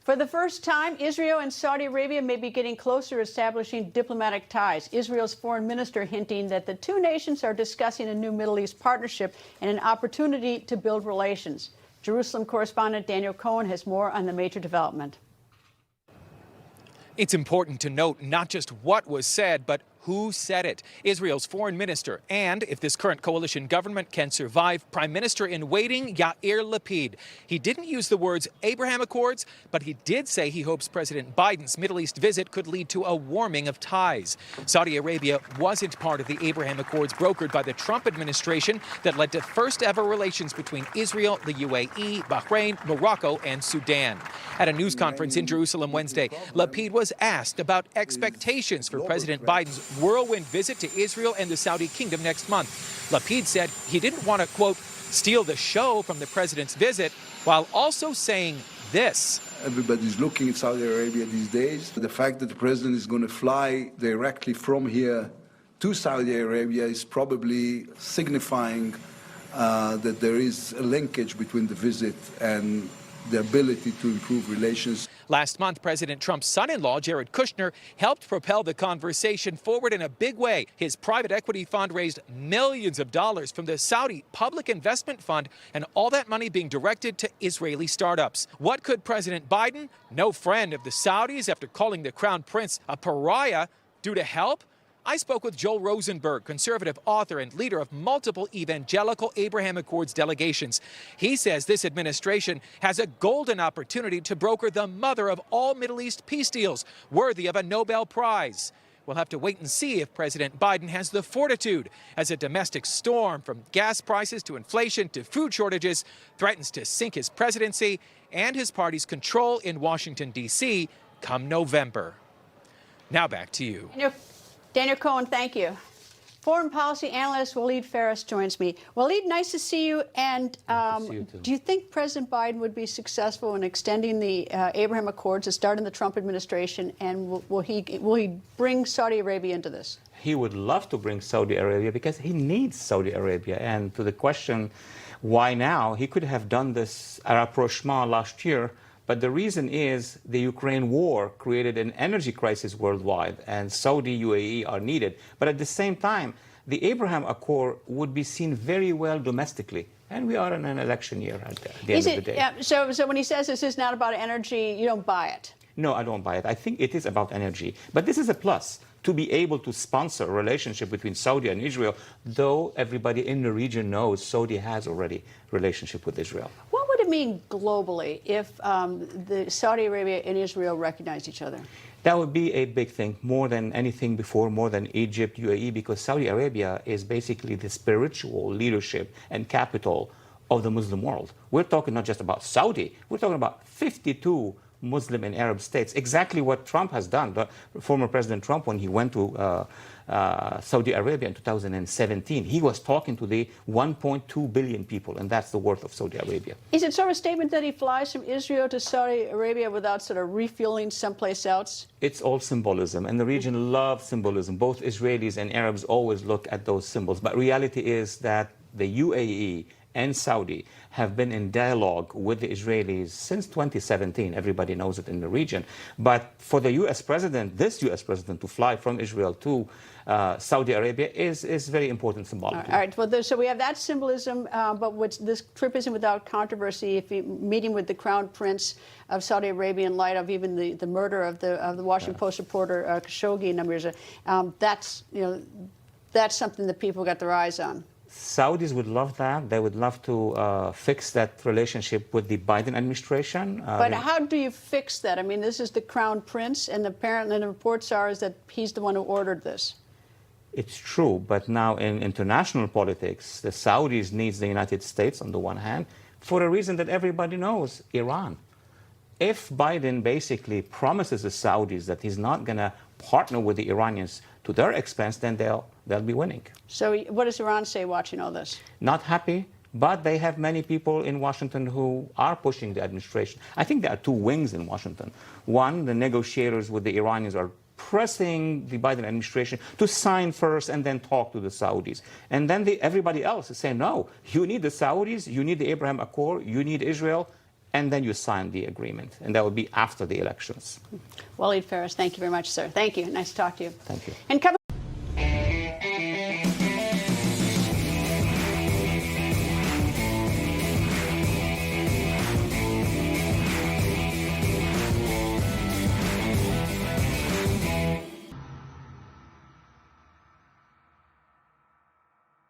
For the first time, Israel and Saudi Arabia may be getting closer to establishing diplomatic ties. Israel's foreign minister hinting that the two nations are discussing a new Middle East partnership and an opportunity to build relations. Jerusalem correspondent Daniel Cohen has more on the major development. It's important to note not just what was said, but who said it. Israel's foreign minister and, if this current coalition government can survive, Prime Minister in waiting Yair Lapid. He didn't use the words Abraham Accords, but he did say he hopes President Biden's Middle East visit could lead to a warming of ties. Saudi Arabia wasn't part of the Abraham Accords brokered by the Trump administration that led to first ever relations between Israel, the UAE, Bahrain, Morocco, and Sudan. At a news conference in Jerusalem Wednesday, Lapid was asked about expectations for President Biden's whirlwind visit to Israel and the Saudi kingdom next month. Lapid said he didn't want to, quote, steal the show from the president's visit, while also saying this. Everybody's looking at Saudi Arabia these days. The fact that the president is going to fly directly from here to Saudi Arabia is probably signifying that there is a linkage between the visit and the ability to improve relations. Last month, President Trump's son-in-law, Jared Kushner, helped propel the conversation forward in a big way. His private equity fund raised millions of dollars from the Saudi Public Investment Fund, and all that money being directed to Israeli startups. What could President Biden, no friend of the Saudis after calling the Crown Prince a pariah, do to help? I spoke with Joel Rosenberg, conservative author and leader of multiple evangelical Abraham Accords delegations. He says this administration has a golden opportunity to broker the mother of all Middle East peace deals, worthy of a Nobel Prize. We'll have to wait and see if President Biden has the fortitude as a domestic storm from gas prices to inflation to food shortages threatens to sink his presidency and his party's control in Washington, D.C. come November. Now back to you. Daniel Cohen, thank you. Foreign policy analyst Waleed Faris joins me. Waleed, nice to see you. And do you think President Biden would be successful in extending the Abraham Accords that started in the Trump administration? And will he bring Saudi Arabia into this? He would love to bring Saudi Arabia because he needs Saudi Arabia. And to the question, why now? He could have done this rapprochement last year. But the reason is the Ukraine war created an energy crisis worldwide, and Saudi, UAE are needed. But at the same time, the Abraham Accord would be seen very well domestically. And we are in an election year at the end of the day. Yeah, so when he says this is not about energy, you don't buy it? No, I don't buy it. I think it is about energy. But this is a plus, to be able to sponsor a relationship between Saudi and Israel, though everybody in the region knows Saudi has already a relationship with Israel. What would it mean globally if the Saudi Arabia and Israel recognize each other? That would be a big thing, more than anything before, more than Egypt, UAE, because Saudi Arabia is basically the spiritual leadership and capital of the Muslim world. We're talking not just about Saudi, we're talking about 52 Muslim and Arab states, exactly what Trump has done. The former President Trump, when he went to Saudi Arabia in 2017, he was talking to the 1.2 billion people, and that's the worth of Saudi Arabia. Is it sort of a statement that he flies from Israel to Saudi Arabia without sort of refueling someplace else? It's all symbolism, and the region loves symbolism. Both Israelis and Arabs always look at those symbols, but reality is that the UAE and Saudi have been in dialogue with the Israelis since 2017. Everybody knows it in the region. But for the U.S. president, this U.S. president, to fly from Israel to Saudi Arabia is very important symbolically. All right. Well, so we have that symbolism, but this trip isn't without controversy. If you're meeting with the Crown Prince of Saudi Arabia in light of even the murder of the Washington Post reporter Khashoggi a number of years ago, that's something that people got their eyes on. Saudis would love that. They would love to fix that relationship with the Biden administration. But how do you fix that? I mean, this is the Crown Prince, and apparently the reports are that he's the one who ordered this. It's true, but now in international politics, the Saudis need the United States on the one hand, for a reason that everybody knows, Iran. If Biden basically promises the Saudis that he's not going to partner with the Iranians to their expense, then they'll be winning. So what does Iran say watching all this? Not happy, but they have many people in Washington who are pushing the administration. I think there are two wings in Washington. One, the negotiators with the Iranians are pressing the Biden administration to sign first and then talk to the Saudis. And then everybody else is saying, no, you need the Saudis, you need the Abraham Accord, you need Israel, and then you sign the agreement. And that would be after the elections. Waleed Phares, thank you very much, sir. Thank you. Nice to talk to you. Thank you. And coming